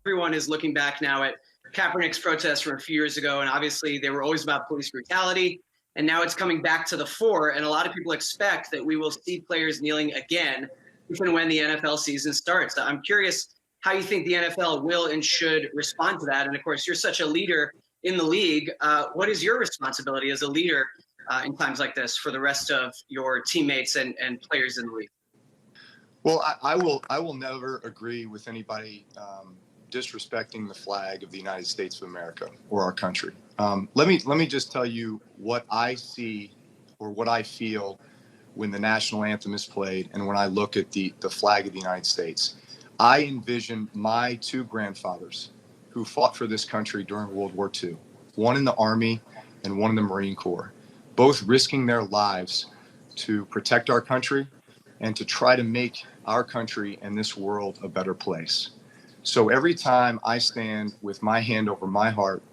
Everyone is looking back now at Kaepernick's protests from a few years ago, and obviously they were always about police brutality. And now it's coming back to the fore, and a lot of people expect that we will see players kneeling again, even when the NFL season starts. I'm curious how you think the NFL will and should respond to that. And of course, you're such a leader in the league. What is your responsibility as a leader in times like this for the rest of your teammates and players in the league? Well, I will never agree with anybody disrespecting the flag of the United States of America or our country. Let me just tell you what I see or what I feel when the national anthem is played and when I look at the flag of the United States. I envision my two grandfathers who fought for this country during World War II, one in the Army and one in the Marine Corps, both risking their lives to protect our country and to try to make our country and this world a better place. So every time I stand with my hand over my heart,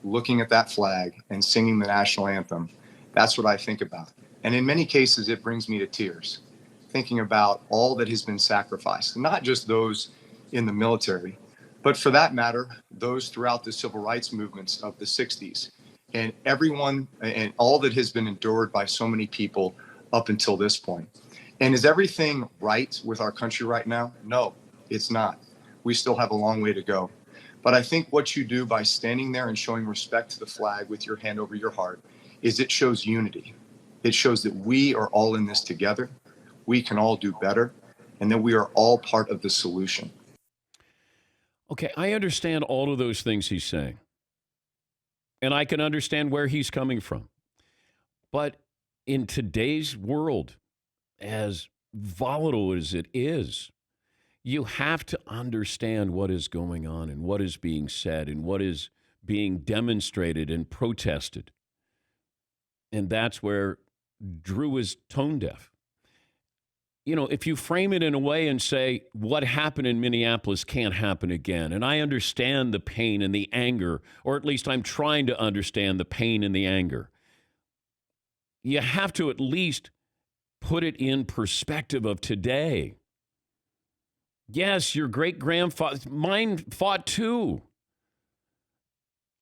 looking at that flag and singing the national anthem, that's what I think about. And in many cases, it brings me to tears, thinking about all that has been sacrificed, not just those in the military, but for that matter, those throughout the civil rights movements of the 60s, and everyone and all that has been endured by so many people up until this point. And is everything right with our country right now? No, it's not. We still have a long way to go. But I think what you do by standing there and showing respect to the flag with your hand over your heart is it shows unity. It shows that we are all in this together. We can all do better, and that we are all part of the solution. Okay, I understand all of those things he's saying, and I can understand where he's coming from. But in today's world, as volatile as it is, you have to understand what is going on and what is being said and what is being demonstrated and protested. And that's where Drew is tone deaf. You know, if you frame it in a way and say, what happened in Minneapolis can't happen again, and I understand the pain and the anger, or at least I'm trying to understand the pain and the anger, you have to at least put it in perspective of today. Yes, your great-grandfather, mine fought too.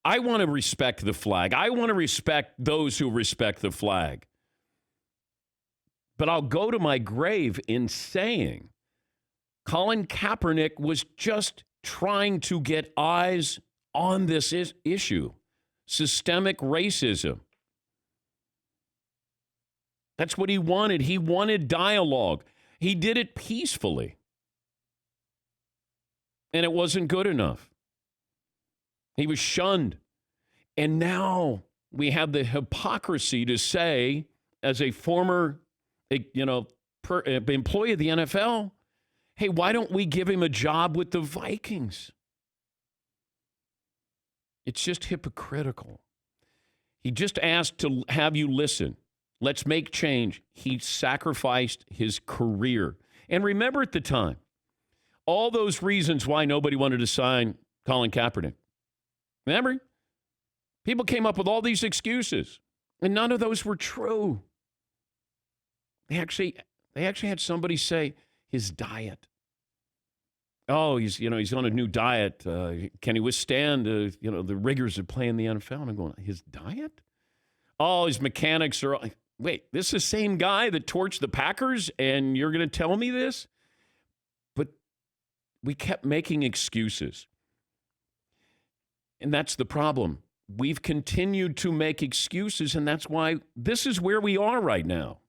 I want to respect the flag. I want to respect those who respect the flag. But I'll go to my grave in saying Colin Kaepernick was just trying to get eyes on this issue, systemic racism. That's what he wanted. He wanted dialogue. He did it peacefully. And it wasn't good enough. He was shunned. And now we have the hypocrisy to say, as a former employee of the NFL, hey, why don't we give him a job with the Vikings? It's just hypocritical. He just asked to have you listen. Let's make change. He sacrificed his career. And remember at the time, all those reasons why nobody wanted to sign Colin Kaepernick. Remember? People came up with all these excuses, and none of those were true. They actually had somebody say his diet. Oh, he's on a new diet. Can he withstand the rigors of playing the NFL? And I'm going, his diet? Oh, his mechanics are. Wait, this is the same guy that torched the Packers, and you're going to tell me this? But we kept making excuses. And that's the problem. We've continued to make excuses, and that's why this is where we are right now.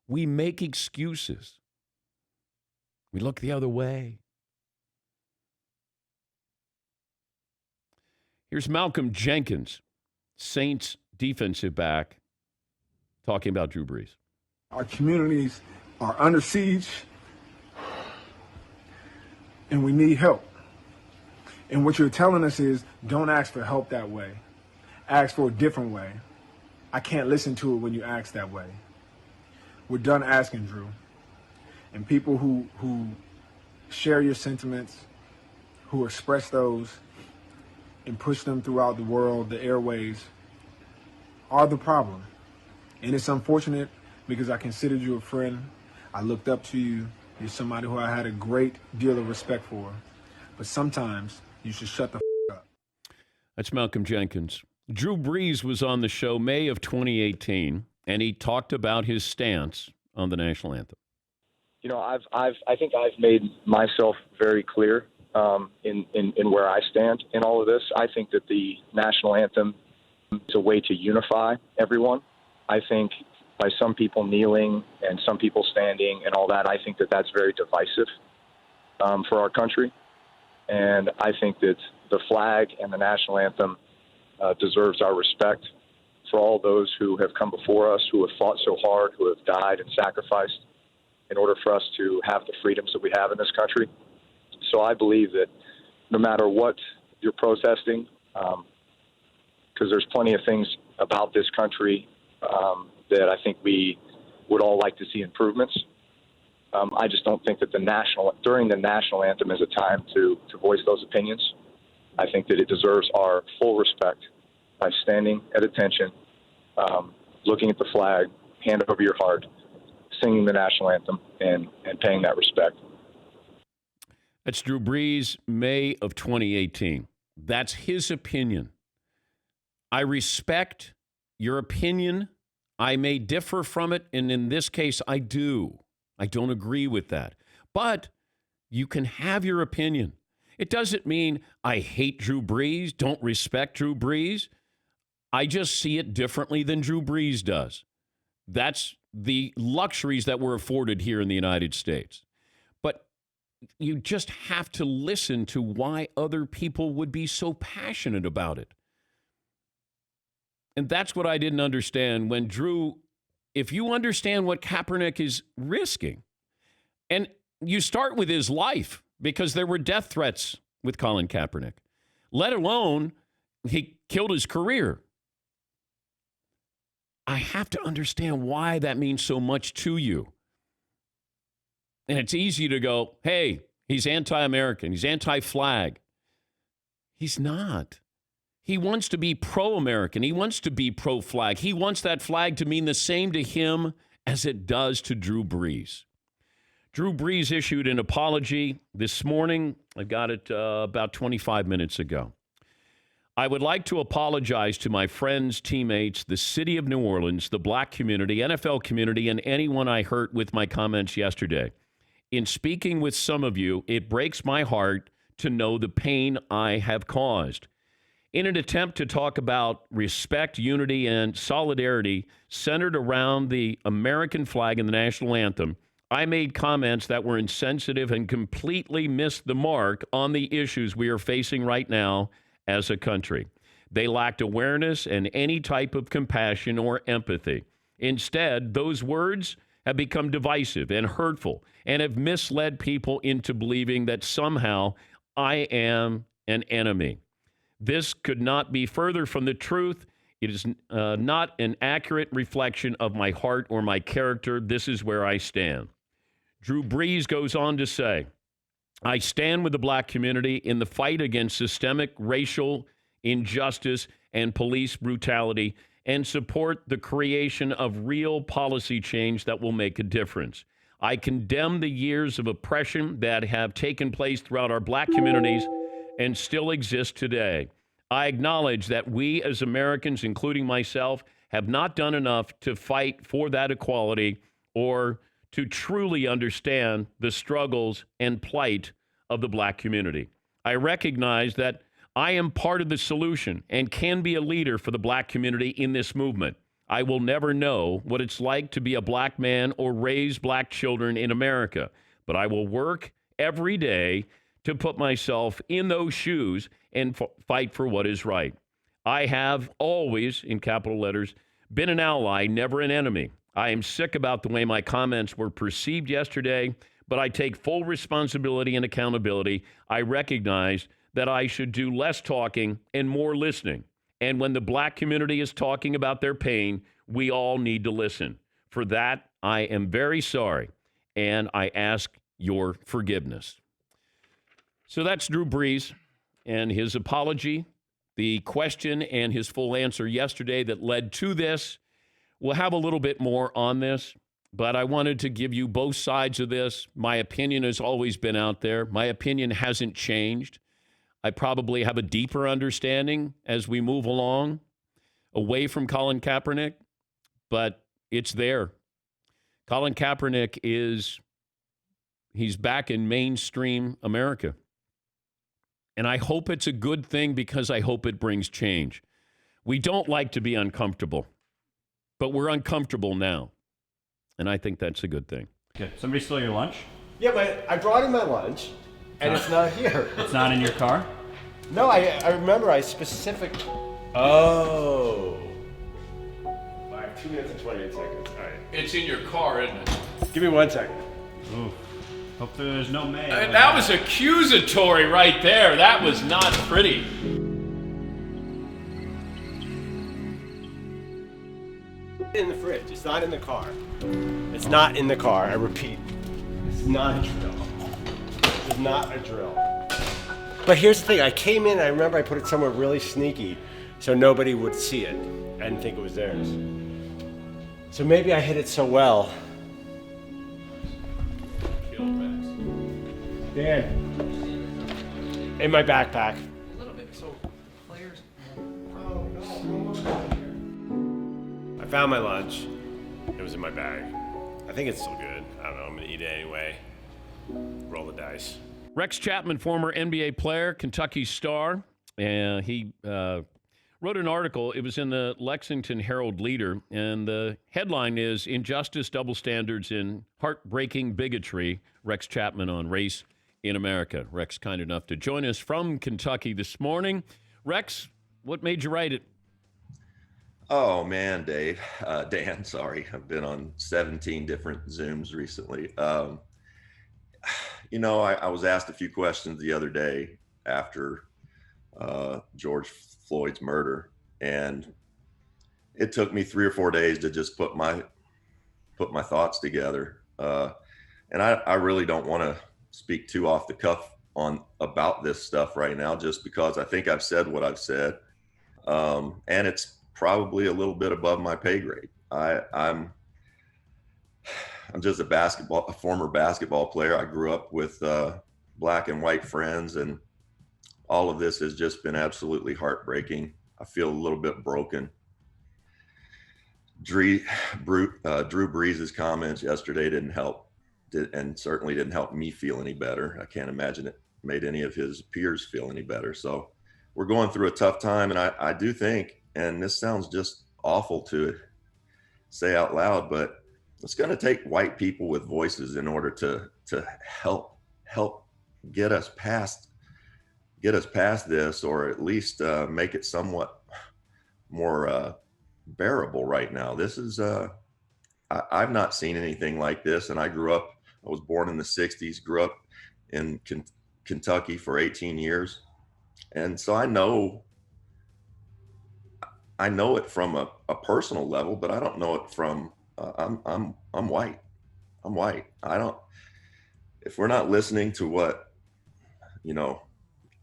We make excuses. We look the other way. Here's Malcolm Jenkins, Saints defensive back, talking about Drew Brees. Our communities are under siege, and we need help. And what you're telling us is, don't ask for help that way. Ask for a different way. I can't listen to it when you ask that way. We're done asking, Drew. And people who share your sentiments, who express those and push them throughout the world, the airways, are the problem. And it's unfortunate because I considered you a friend. I looked up to you. You're somebody who I had a great deal of respect for. But sometimes You should shut the up. That's Malcolm Jenkins. Drew Brees was on the show May of 2018, and he talked about his stance on the national anthem. You know, I think I've made myself very clear in where I stand in all of this. I think that the national anthem is a way to unify everyone. I think by some people kneeling and some people standing and all that, I think that that's very divisive for our country. And I think that the flag and the national anthem deserves our respect for all those who have come before us, who have fought so hard, who have died and sacrificed in order for us to have the freedoms that we have in this country. So I believe that no matter what you're protesting, because there's plenty of things about this country that I think we would all like to see improvements. I just don't think that during the national anthem is a time to voice those opinions. I think that it deserves our full respect by standing at attention, looking at the flag, hand over your heart, singing the national anthem, and paying that respect. That's Drew Brees, May of 2018. That's his opinion. I respect your opinion. I may differ from it, and in this case, I do. I don't agree with that. But you can have your opinion. It doesn't mean I hate Drew Brees, don't respect Drew Brees. I just see it differently than Drew Brees does. That's the luxuries that we're afforded here in the United States. But you just have to listen to why other people would be so passionate about it. And that's what I didn't understand when Drew, if you understand what Kaepernick is risking, and you start with his life, because there were death threats with Colin Kaepernick, let alone he killed his career. I have to understand why that means so much to you. And it's easy to go, hey, he's anti-American, he's anti-flag. He's not. He wants to be pro-American. He wants to be pro-flag. He wants that flag to mean the same to him as it does to Drew Brees. Drew Brees issued an apology this morning. I got it about 25 minutes ago. I would like to apologize to my friends, teammates, the city of New Orleans, the black community, NFL community, and anyone I hurt with my comments yesterday. In speaking with some of you, it breaks my heart to know the pain I have caused. In an attempt to talk about respect, unity, and solidarity centered around the American flag and the national anthem, I made comments that were insensitive and completely missed the mark on the issues we are facing right now as a country. They lacked awareness and any type of compassion or empathy. Instead, those words have become divisive and hurtful and have misled people into believing that somehow I am an enemy. This could not be further from the truth. It is not an accurate reflection of my heart or my character. This is where I stand. Drew Brees goes on to say, I stand with the black community in the fight against systemic racial injustice and police brutality and support the creation of real policy change that will make a difference. I condemn the years of oppression that have taken place throughout our black communities and still exist today. I acknowledge that we as Americans, including myself, have not done enough to fight for that equality or to truly understand the struggles and plight of the black community. I recognize that I am part of the solution and can be a leader for the black community in this movement. I will never know what it's like to be a black man or raise black children in America, but I will work every day to put myself in those shoes and fight for what is right. I have always, in capital letters, been an ally, never an enemy. I am sick about the way my comments were perceived yesterday, but I take full responsibility and accountability. I recognize that I should do less talking and more listening. And when the black community is talking about their pain, we all need to listen. For that, I am very sorry, and I ask your forgiveness. So that's Drew Brees and his apology, the question and his full answer yesterday that led to this. We'll have a little bit more on this, but I wanted to give you both sides of this. My opinion has always been out there. My opinion hasn't changed. I probably have a deeper understanding as we move along away from Colin Kaepernick, but it's there. Colin Kaepernick he's back in mainstream America. And I hope it's a good thing because I hope it brings change. We don't like to be uncomfortable, but we're uncomfortable now. And I think that's a good thing. Okay. Somebody stole your lunch? Yeah, but I brought him my lunch, and it's not here. It's not in your car? No, I remember I specific. Oh. I have 2 minutes and 28 seconds. All right. It's in your car, isn't it? Give me 1 second. Ooh. Hope there's no mail. That was accusatory right there. That was not pretty. In the fridge. It's not in the car. It's not in the car. I repeat. It's not a drill. It's not a drill. But here's the thing. I came in. I remember I put it somewhere really sneaky, so nobody would see it and think it was theirs. So maybe I hid it so well. Dan, in my backpack. A little bit. So players. I found my lunch. It was in my bag. I think it's still good. I don't know. I'm gonna eat it anyway. Roll the dice. Rex Chapman, former NBA player, Kentucky star, and he wrote an article. It was in the Lexington Herald Leader, and the headline is "Injustice, Double Standards, and Heartbreaking Bigotry." Rex Chapman on race in America. Rex, kind enough to join us from Kentucky this morning. Rex, what made you write it? Oh, man, Dave. Dan, sorry. I've been on 17 different Zooms recently. I was asked a few questions the other day after George Floyd's murder, and it took me 3 or 4 days to just put my thoughts together. And I really don't want to speak too off the cuff about this stuff right now, just because I think I've said what I've said. And it's probably a little bit above my pay grade. I'm just a former basketball player. I grew up with black and white friends, and all of this has just been absolutely heartbreaking. I feel a little bit broken. Drew Brees' comments yesterday didn't help, and certainly didn't help me feel any better. I can't imagine it made any of his peers feel any better. So we're going through a tough time, and I do think, and this sounds just awful to say out loud, but it's going to take white people with voices in order to help get us past this, or at least make it somewhat more bearable right now. This is I've not seen anything like this, and I was born in the 60s, grew up in Kentucky for 18 years, and so I know it from a personal level, but I don't know it from I'm white. I'm white. If we're not listening to what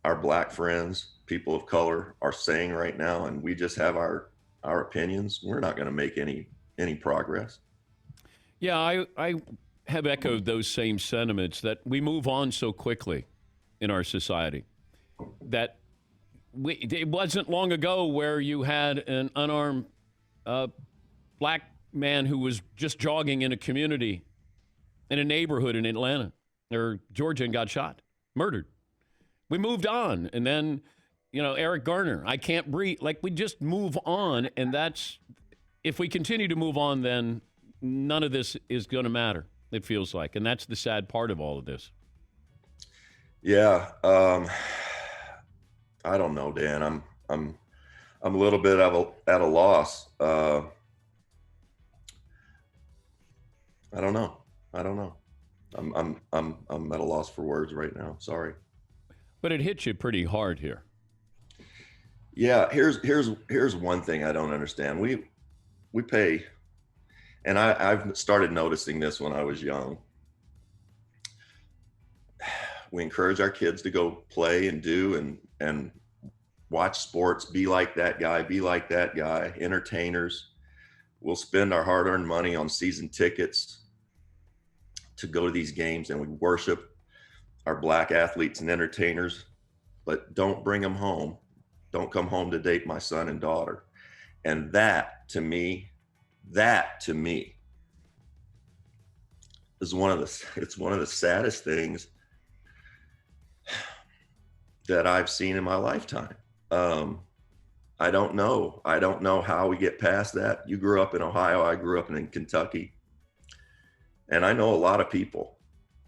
our black friends, people of color, are saying right now, and we just have our opinions, we're not going to make any progress. Yeah, I have echoed those same sentiments, that we move on so quickly in our society that it wasn't long ago where you had an unarmed black man who was just jogging in a community in a neighborhood in Atlanta or Georgia and got shot, murdered. We moved on. And then, Eric Garner, I can't breathe. Like, we just move on. And if we continue to move on, then none of this is going to matter, it feels like. And that's the sad part of all of this. Yeah. I don't know, Dan. I'm a little bit at a loss. I don't know. I'm at a loss for words right now. Sorry. But it hits you pretty hard here. Yeah. Here's one thing I don't understand. We pay, and I've started noticing this when I was young. We encourage our kids to go play and do and watch sports, be like that guy, entertainers. We'll spend our hard-earned money on season tickets to go to these games, and we worship our black athletes and entertainers. but don't bring them home. Don't come home to date my son and daughter. And that to me is one of the saddest things that I've seen in my lifetime. I don't know how we get past that. You grew up in Ohio. I grew up in Kentucky. And I know a lot of people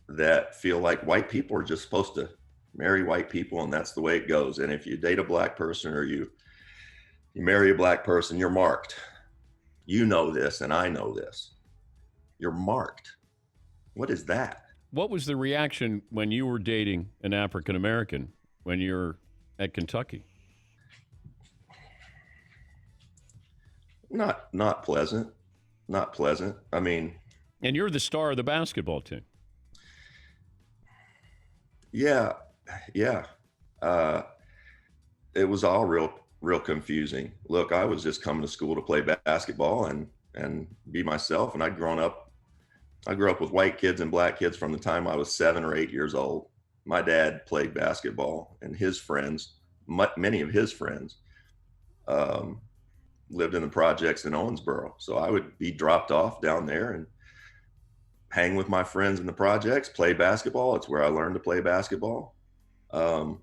that feel like white people are just supposed to marry white people, and that's the way it goes. And if you date a black person or you marry a black person, you're marked. You know this, and I know this. You're marked. What is that? What was the reaction when you were dating an African American when you're at Kentucky? Not pleasant. Not pleasant. I mean, and you're the star of the basketball team. Yeah. It was all real confusing. Look, I was just coming to school to play basketball and be myself. And I grew up with white kids and black kids from the time I was 7 or 8 years old. My dad played basketball, and his friends, many of his friends, lived in the projects in Owensboro. So I would be dropped off down there and hang with my friends in the projects, play basketball. It's where I learned to play basketball. I've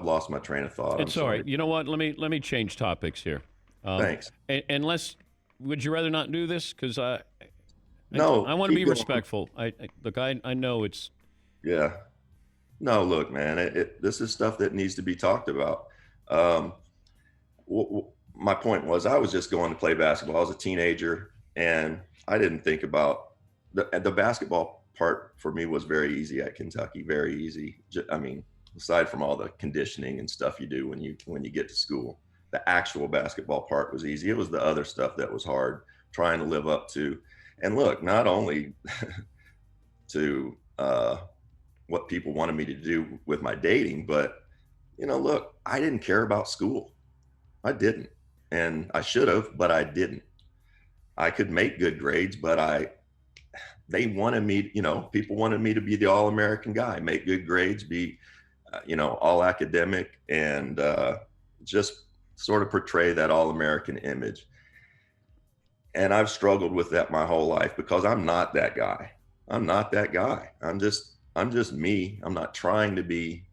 lost my train of thought. It's all right. You know what? Let me change topics here. Thanks. Unless, would you rather not do this? Because I want to be going. respectful. Look, I know it's. Yeah. No, look, man. This is stuff that needs to be talked about. My point was, I was just going to play basketball. I was a teenager, and I didn't think about the basketball part. For me, was very easy at Kentucky. Very easy. I mean, aside from all the conditioning and stuff you do when you get to school, the actual basketball part was easy. It was the other stuff that was hard, trying to live up to. And look, not only to what people wanted me to do with my dating, but look, I didn't care about school. I didn't. And I should have, but I didn't. I could make good grades, but they wanted me, people wanted me to be the all-American guy, make good grades, be, all academic, and just sort of portray that all-American image. And I've struggled with that my whole life because I'm not that guy. I'm not that guy. I'm just me. I'm not trying to be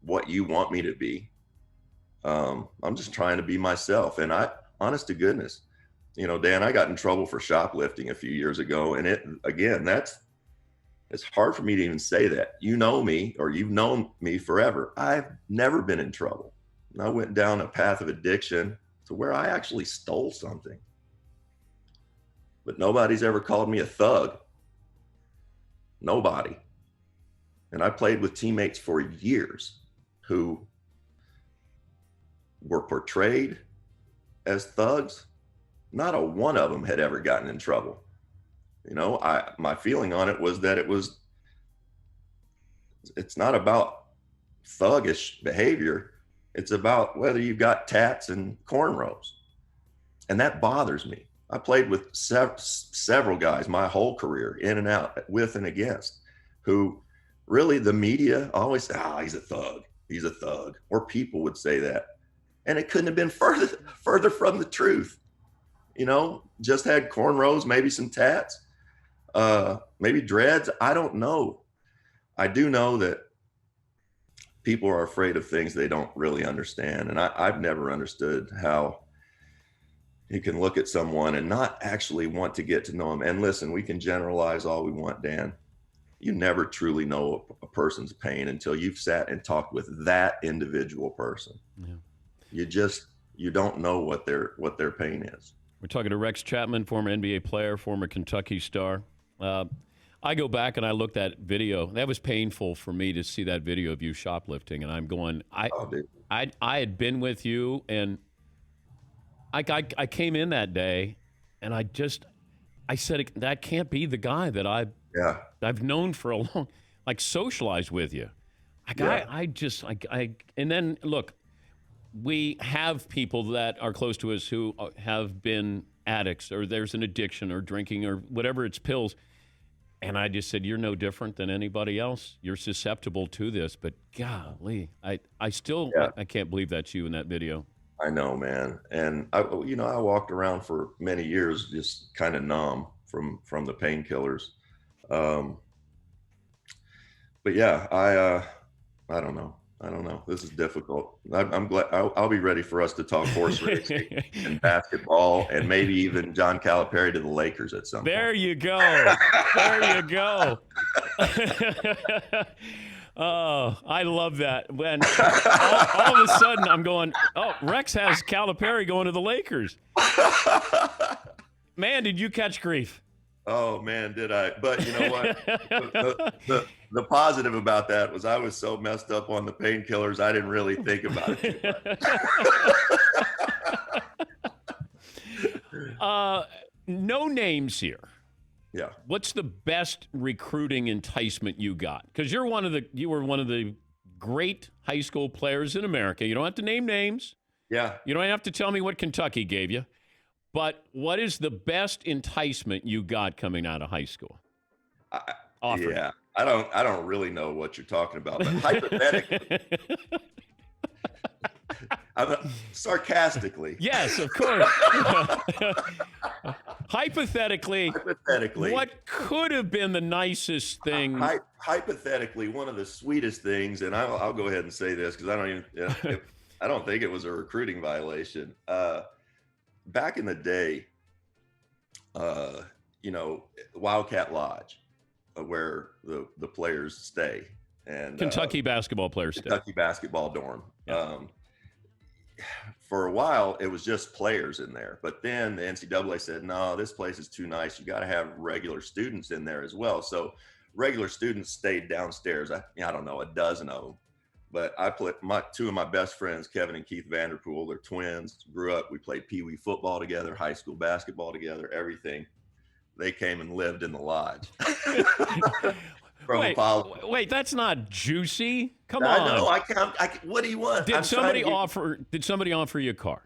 what you want me to be. I'm just trying to be myself. And honest to goodness, Dan, I got in trouble for shoplifting a few years ago. And it's hard for me to even say that. You know me, or you've known me forever. I've never been in trouble. And I went down a path of addiction to where I actually stole something. But nobody's ever called me a thug. Nobody. And I played with teammates for years who were portrayed as thugs. Not a one of them had ever gotten in trouble. My feeling on it was that it's not about thuggish behavior. It's about whether you've got tats and cornrows. And that bothers me. I played with several guys my whole career, in and out, with and against, who really the media always say, he's a thug. He's a thug. Or people would say that. And it couldn't have been further from the truth. Just had cornrows, maybe some tats, maybe dreads. I don't know. I do know that people are afraid of things they don't really understand. And I've never understood how you can look at someone and not actually want to get to know them. And listen, we can generalize all we want, Dan. You never truly know a person's pain until you've sat and talked with that individual person. Yeah. You don't know what their pain is. We're talking to Rex Chapman, former NBA player, former Kentucky star. I go back and I look that video. That was painful for me to see that video of you shoplifting. And I'm going, I had been with you, and I came in that day, and I said, that can't be the guy that I've known for a long, socialized with you. And then look, we have people that are close to us who have been addicts, or there's an addiction, or drinking, or whatever, it's pills. And I just said, you're no different than anybody else. You're susceptible to this. But golly, I still I can't believe that's you in that video. I know, man. And I walked around for many years just kind of numb from the painkillers. But yeah, I don't know. This is difficult. I'm glad. I'll be ready for us to talk horse racing and basketball, and maybe even John Calipari to the Lakers at some There point. you go. There you go. Oh, I love that. When all of a sudden I'm going, oh, Rex has Calipari going to the Lakers. Man, did you catch grief? Oh man, did I? But you know what? The positive about that was I was so messed up on the painkillers, I didn't really think about it too much. No names here. Yeah. What's the best recruiting enticement you got? Because you were one of the great high school players in America. You don't have to name names. Yeah. You don't have to tell me what Kentucky gave you. But what is the best enticement you got coming out of high school? Yeah. I don't really know what you're talking about, but hypothetically, sarcastically. Yes, of course. Hypothetically, what could have been the nicest thing? Hypothetically, one of the sweetest things, and I'll go ahead and say this because I don't think it was a recruiting violation. Back in the day, Wildcat Lodge, where the players stay, and Kentucky basketball players stay. Kentucky basketball dorm. Yeah. For a while, it was just players in there, but then the NCAA said, "No, this place is too nice. You got to have regular students in there as well." So regular students stayed downstairs. I don't know, a dozen of them. But I put two of my best friends, Kevin and Keith Vanderpool, they're twins, grew up. We played Pee Wee football together, high school basketball together, everything. They came and lived in the lodge. Wait, that's not juicy. Come on. I know. What do you want? Did somebody offer you a car?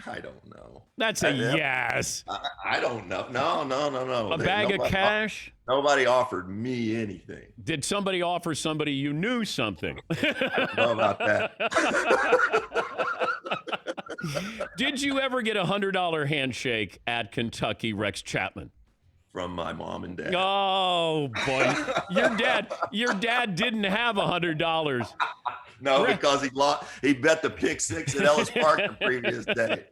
I don't know. That's a yes. I don't know. No. A bag of cash? Nobody offered me anything. Did somebody offer somebody you knew something? I don't know about that. Did you ever get a $100 handshake at Kentucky, Rex Chapman? From my mom and dad. Oh boy, your dad didn't have $100. No, because he bet the pick six at Ellis Park the previous day.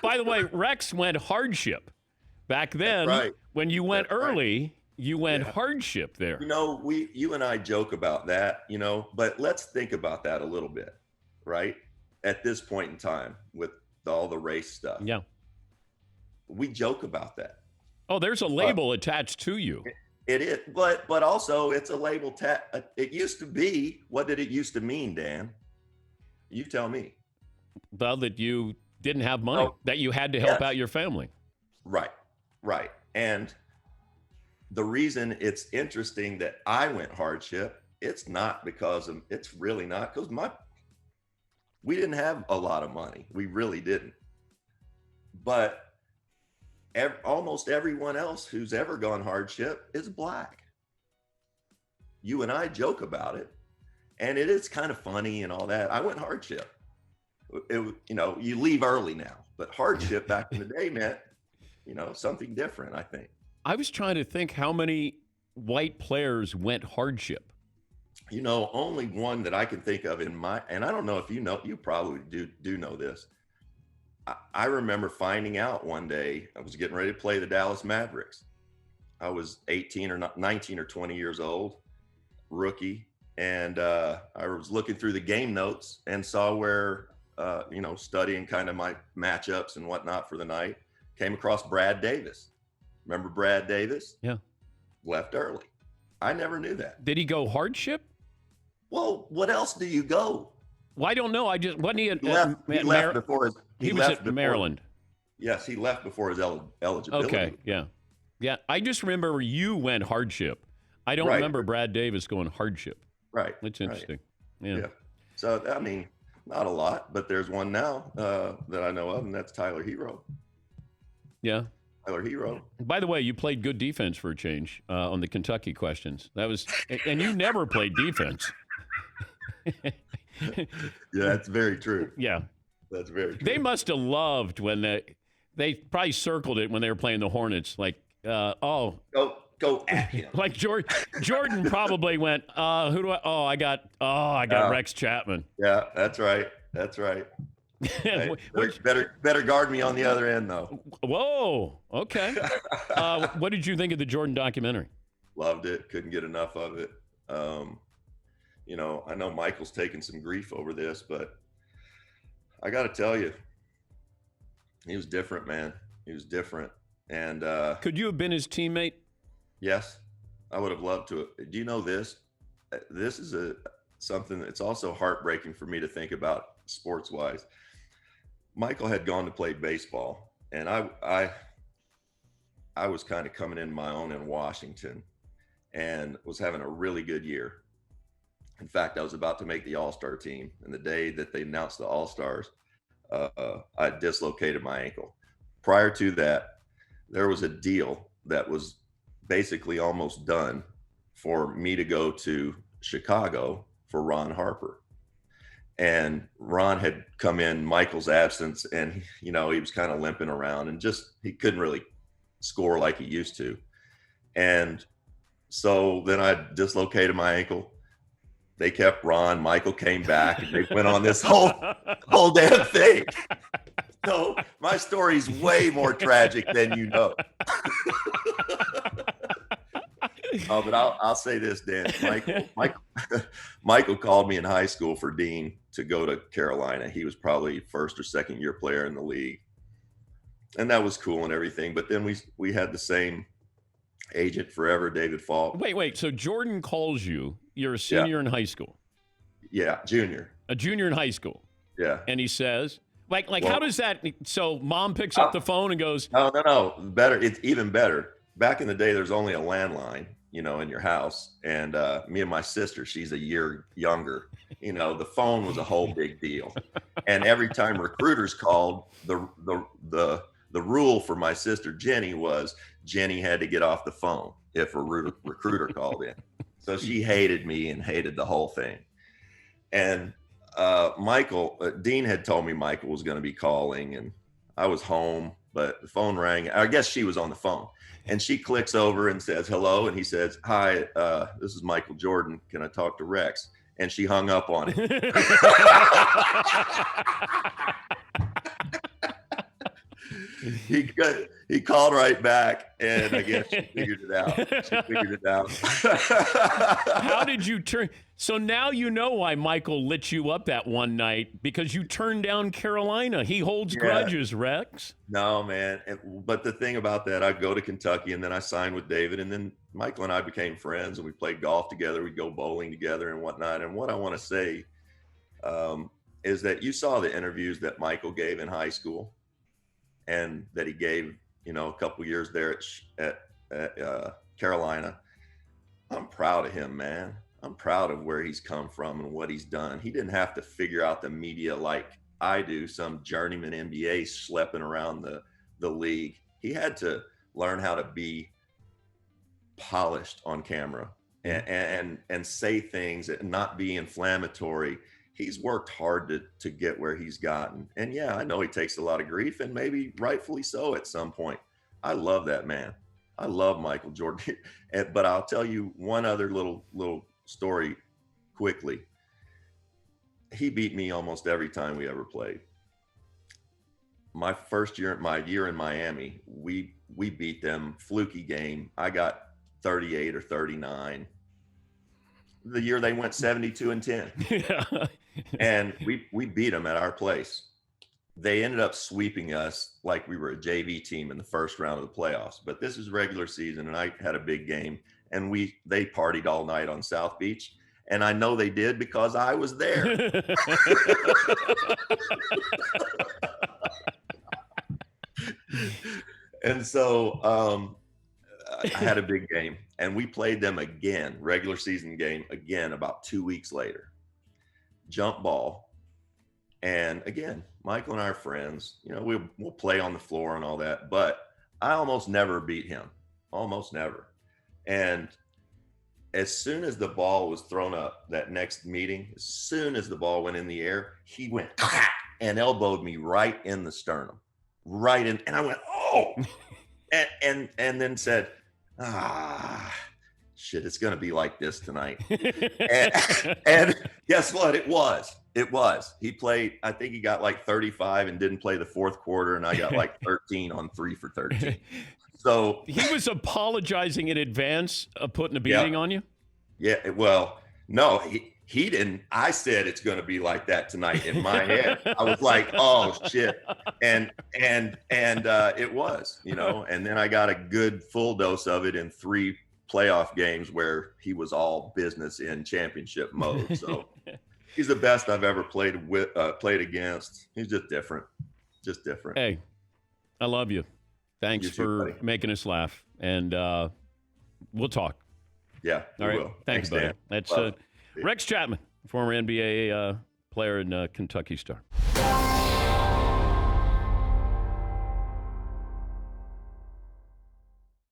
By the way, Rex went hardship back then. Right. When you went early, you went hardship there. You and I joke about that, but let's think about that a little bit, right? At this point in time, with all the race stuff, we joke about that. Oh, there's a label attached to you. It is, but also it's a label. It used to be. What did it used to mean, Dan? You tell me. Well, that you didn't have money, that you had to help out your family. Right. And the reason it's interesting that I went hardship, it's really not because we didn't have a lot of money. We really didn't. But almost everyone else who's ever gone hardship is black. You and I joke about it, and it is kind of funny and all that. I went hardship. You leave early now, but hardship back in the day meant, something different, I think. I was trying to think how many white players went hardship. Only one that I can think of and I don't know if you probably do know this. I remember finding out one day I was getting ready to play the Dallas Mavericks. I was 18 or 19 or 20 years old, rookie. And I was looking through the game notes and saw where, studying kind of my matchups and whatnot for the night, came across Brad Davis. Remember Brad Davis? Yeah. Left early. I never knew that. Did he go hardship? Well, what else do you go? Well, I don't know. Wasn't he He left before his. He was at Maryland. Yes, he left before his eligibility. Okay, yeah. I just remember you went hardship. I don't remember Brad Davis going hardship. Right. That's interesting. Right. Yeah. So not a lot, but there's one now that I know of, and that's Tyler Hero. Yeah. Tyler Hero. By the way, you played good defense for a change on the Kentucky questions. That was, and you never played defense. Yeah, that's very true. Yeah, That's very true. they must have loved when they probably circled it when they were playing the Hornets. Like, Go at him. like Jordan probably went, who do I? I got Rex Chapman. Yeah, that's right. That's right. Hey, better guard me on the other end, though. Whoa. Okay. What did you think of the Jordan documentary? Loved it. Couldn't get enough of it. I know Michael's taking some grief over this, but I got to tell you, he was different, man. He was different. And could you have been his teammate? Yes, I would have loved to. Do you know this? This is something that's also heartbreaking for me to think about sports-wise. Michael had gone to play baseball, and I was kind of coming in my own in Washington and was having a really good year. In fact, I was about to make the All-Star team, and the day that they announced the All-Stars, I dislocated my ankle. Prior to that, there was a deal that was basically almost done for me to go to Chicago for Ron Harper. And Ron had come in Michael's absence, and he was kind of limping around and he couldn't really score like he used to. And so then I dislocated my ankle. They kept Ron. Michael came back, and they went on this whole damn thing. So my story's way more tragic than you know. Oh, but I'll say this, Dan. Michael called me in high school for Dean to go to Carolina. He was probably first or second year player in the league, and that was cool and everything. But then we had the same agent forever, David Falk. Wait. So Jordan calls you. You're a senior in high school. Yeah, junior. A junior in high school. Yeah. And he says, how does that? So mom picks up the phone and goes, No. Better. It's even better. Back in the day, there's only a landline, in your house. And me and my sister, she's a year younger. The phone was a whole big deal. And every time recruiters called, the rule for my sister Jenny was Jenny had to get off the phone if a recruiter called in. So she hated me and hated the whole thing. And Dean had told me Michael was going to be calling, and I was home, but the phone rang. I guess she was on the phone, and she clicks over and says hello, and he says, "Hi, this is Michael Jordan. Can I talk to Rex?" And she hung up on him. He called right back, and I guess she figured it out. How did you turn? So now you know why Michael lit you up that one night, because you turned down Carolina. He holds grudges, Rex. No, man. But the thing about that, I go to Kentucky, and then I signed with David, and then Michael and I became friends, and we played golf together. We'd go bowling together and whatnot. And what I want to say is that you saw the interviews that Michael gave in high school, and that he gave, a couple years there at Carolina. I'm proud of him, man. I'm proud of where he's come from and what he's done. He didn't have to figure out the media like I do, some journeyman NBA schlepping around the league. He had to learn how to be polished on camera and say things and not be inflammatory. He's worked hard to get where he's gotten. And yeah, I know he takes a lot of grief, and maybe rightfully so at some point. I love that man. I love Michael Jordan. But I'll tell you one other little story quickly. He beat me almost every time we ever played. My year in Miami, we beat them, fluky game. I got 38 or 39. The year they went 72-10. Yeah. And we beat them at our place. They ended up sweeping us like we were a JV team in the first round of the playoffs. But this is regular season, and I had a big game, and they partied all night on South Beach. And I know they did because I was there. And so I had a big game, and we played them again, regular season game again, about 2 weeks later. Jump ball. And again, Michael and I are friends. We'll play on the floor and all that. But I almost never beat him, almost never. And as soon as the ball was thrown up that next meeting, as soon as the ball went in the air, he went and elbowed me right in the sternum, right in. And I went, oh, and then said, shit, it's going to be like this tonight. and guess what? It was. He played, I think he got like 35 and didn't play the fourth quarter. And I got like 13 on 3 for 13. So he was apologizing in advance of putting a beating on you? Yeah. Well, no, he didn't. I said it's going to be like that tonight in my head. I was like, oh shit. And it was, and then I got a good full dose of it in 3 playoff games where he was all business in championship mode. So he's the best I've ever played against. He's just different. Hey, I love you. Thanks for making us laugh. And we'll talk. Yeah. All right. Will. Thanks, buddy. Dan. That's Rex Chapman, former NBA player and Kentucky Star.